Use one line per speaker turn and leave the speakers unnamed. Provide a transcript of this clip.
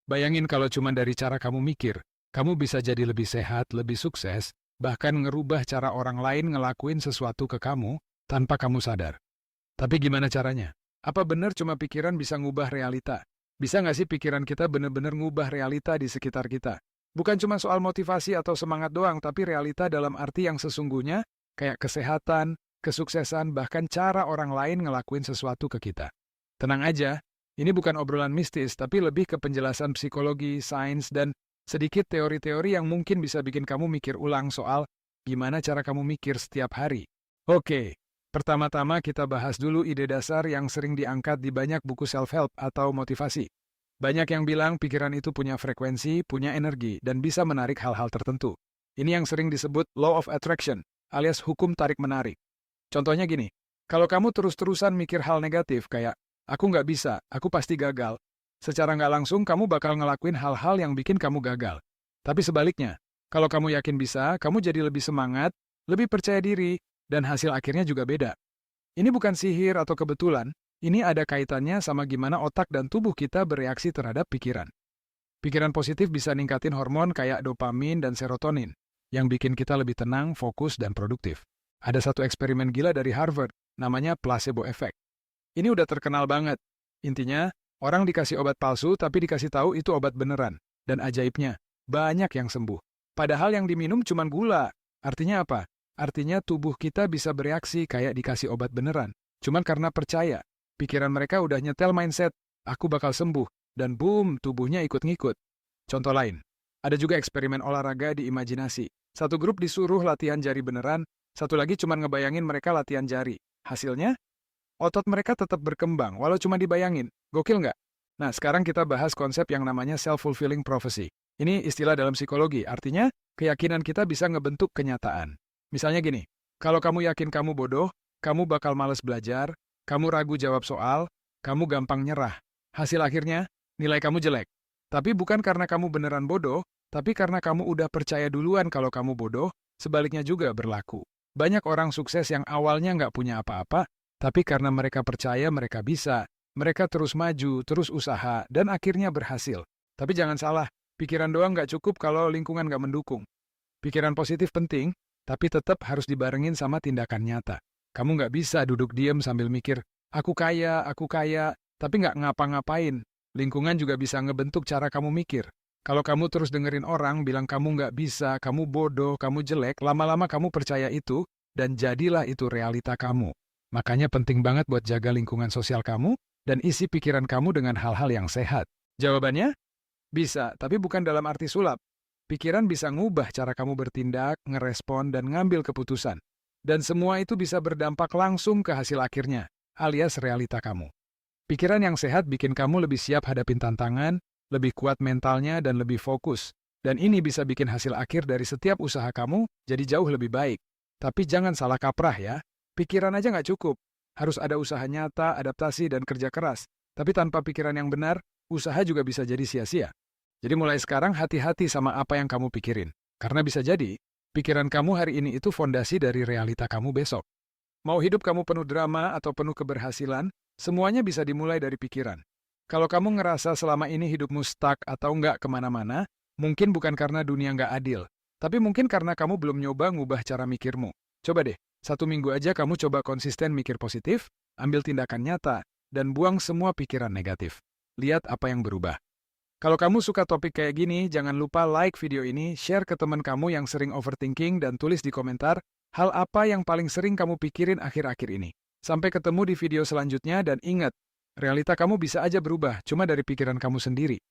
Bayangin kalau cuma dari cara kamu mikir, kamu bisa jadi lebih sehat, lebih sukses, bahkan ngerubah cara orang lain ngelakuin sesuatu ke kamu tanpa kamu sadar. Tapi gimana caranya? Apa benar cuma pikiran bisa ngubah realita? Bisa nggak sih pikiran kita benar-benar ngubah realita di sekitar kita? Bukan cuma soal motivasi atau semangat doang, tapi realita dalam arti yang sesungguhnya, kayak kesehatan, kesuksesan, bahkan cara orang lain ngelakuin sesuatu ke kita. Tenang aja, ini bukan obrolan mistis, tapi lebih ke penjelasan psikologi, sains, dan sedikit teori-teori yang mungkin bisa bikin kamu mikir ulang soal gimana cara kamu mikir setiap hari. Oke, pertama-tama kita bahas dulu ide dasar yang sering diangkat di banyak buku self-help atau motivasi. Banyak yang bilang pikiran itu punya frekuensi, punya energi, dan bisa menarik hal-hal tertentu. Ini yang sering disebut law of attraction, alias hukum tarik-menarik. Contohnya gini, kalau kamu terus-terusan mikir hal negatif kayak, aku nggak bisa, aku pasti gagal, secara nggak langsung kamu bakal ngelakuin hal-hal yang bikin kamu gagal. Tapi sebaliknya, kalau kamu yakin bisa, kamu jadi lebih semangat, lebih percaya diri, dan hasil akhirnya juga beda. Ini bukan sihir atau kebetulan, ini ada kaitannya sama gimana otak dan tubuh kita bereaksi terhadap pikiran. Pikiran positif bisa ningkatin hormon kayak dopamin dan serotonin, yang bikin kita lebih tenang, fokus, dan produktif. Ada satu eksperimen gila dari Harvard, namanya placebo effect. Ini udah terkenal banget. Intinya, orang dikasih obat palsu tapi dikasih tahu itu obat beneran. Dan ajaibnya, banyak yang sembuh. Padahal yang diminum cuma gula. Artinya apa? Artinya tubuh kita bisa bereaksi kayak dikasih obat beneran. Cuman karena percaya. Pikiran mereka udah nyetel mindset, aku bakal sembuh, dan boom, tubuhnya ikut ngikut. Contoh lain, ada juga eksperimen olahraga di imajinasi. Satu grup disuruh latihan jari beneran, satu lagi cuma ngebayangin mereka latihan jari. Hasilnya, otot mereka tetap berkembang, walau cuma dibayangin. Gokil nggak? Nah, sekarang kita bahas konsep yang namanya self-fulfilling prophecy. Ini istilah dalam psikologi, artinya keyakinan kita bisa ngebentuk kenyataan. Misalnya gini, kalau kamu yakin kamu bodoh, kamu bakal malas belajar, kamu ragu jawab soal, kamu gampang nyerah. Hasil akhirnya, nilai kamu jelek. Tapi bukan karena kamu beneran bodoh, tapi karena kamu udah percaya duluan kalau kamu bodoh, sebaliknya juga berlaku. Banyak orang sukses yang awalnya nggak punya apa-apa, tapi karena mereka percaya mereka bisa, mereka terus maju, terus usaha, dan akhirnya berhasil. Tapi jangan salah, pikiran doang nggak cukup kalau lingkungan nggak mendukung. Pikiran positif penting, tapi tetap harus dibarengin sama tindakan nyata. Kamu nggak bisa duduk diem sambil mikir, aku kaya, tapi nggak ngapa-ngapain. Lingkungan juga bisa ngebentuk cara kamu mikir. Kalau kamu terus dengerin orang bilang kamu nggak bisa, kamu bodoh, kamu jelek, lama-lama kamu percaya itu, dan jadilah itu realita kamu. Makanya penting banget buat jaga lingkungan sosial kamu, dan isi pikiran kamu dengan hal-hal yang sehat. Jawabannya? Bisa, tapi bukan dalam arti sulap. Pikiran bisa ngubah cara kamu bertindak, ngerespon, dan ngambil keputusan. Dan semua itu bisa berdampak langsung ke hasil akhirnya, alias realita kamu. Pikiran yang sehat bikin kamu lebih siap hadapin tantangan, lebih kuat mentalnya, dan lebih fokus. Dan ini bisa bikin hasil akhir dari setiap usaha kamu jadi jauh lebih baik. Tapi jangan salah kaprah ya, pikiran aja nggak cukup. Harus ada usaha nyata, adaptasi, dan kerja keras. Tapi tanpa pikiran yang benar, usaha juga bisa jadi sia-sia. Jadi mulai sekarang hati-hati sama apa yang kamu pikirin. Karena bisa jadi, pikiran kamu hari ini itu fondasi dari realita kamu besok. Mau hidup kamu penuh drama atau penuh keberhasilan, semuanya bisa dimulai dari pikiran. Kalau kamu ngerasa selama ini hidupmu stuck atau nggak kemana-mana, mungkin bukan karena dunia nggak adil, tapi mungkin karena kamu belum nyoba ngubah cara mikirmu. Coba deh, 1 minggu aja kamu coba konsisten mikir positif, ambil tindakan nyata, dan buang semua pikiran negatif. Lihat apa yang berubah. Kalau kamu suka topik kayak gini, jangan lupa like video ini, share ke teman kamu yang sering overthinking, dan tulis di komentar hal apa yang paling sering kamu pikirin akhir-akhir ini. Sampai ketemu di video selanjutnya, dan ingat, realita kamu bisa aja berubah cuma dari pikiran kamu sendiri.